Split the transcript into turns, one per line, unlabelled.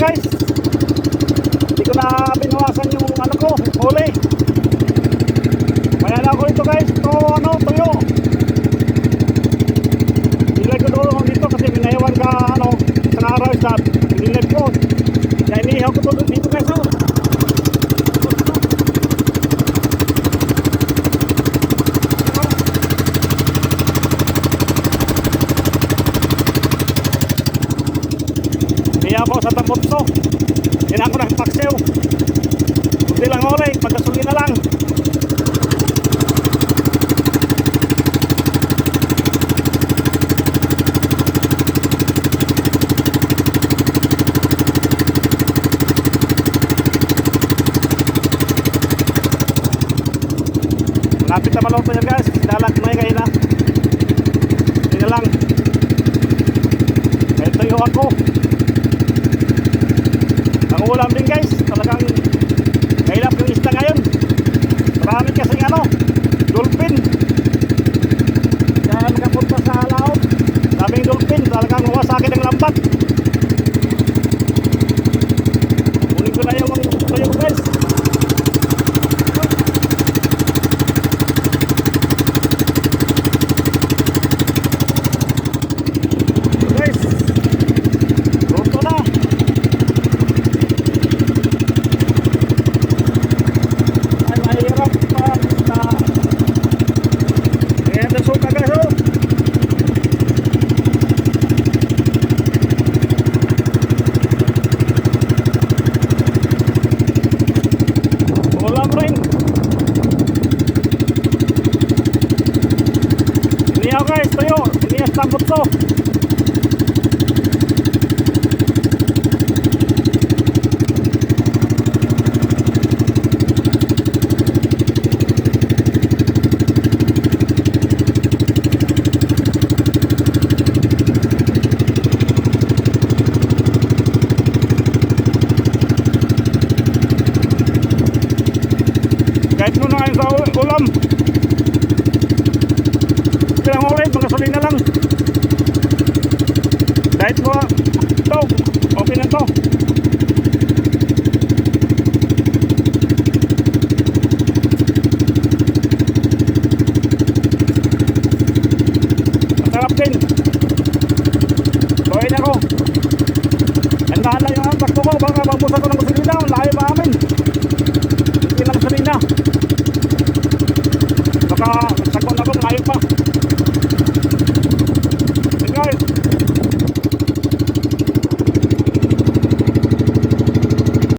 guys. Hindi ko na binawasan yung ano ko, huli. Kaya na ako ito guys, ito ano, tuyo. Nilagay ko doon dito kasi minayawan ka ano, isang araw sa nilagay ko. Kaya inihaw ko doon dito guys. Oh. Ako sa tambotso. Yan ako nagpaksew. Hindi lang huli, pagkasuli na lang. Malapit na maluto yan guys. Dalag may kayo na. Hindi na lang. Ito yung ako. Ang ulam din guys, talagang kahilap yung isda ngayon. Marami kasing ano, dolphin. Kaya nakapunta sa laot, daming dolphin, talagang mawasakin ng lambat. Kunin ko na yung tuyo guys. Guys, luto na. Guys, tuyo, inias tambot to. Kahit mo na ngayon sa ulam. Kailang ulit, mga suli na lang. Kahit mo, ito, okay na to.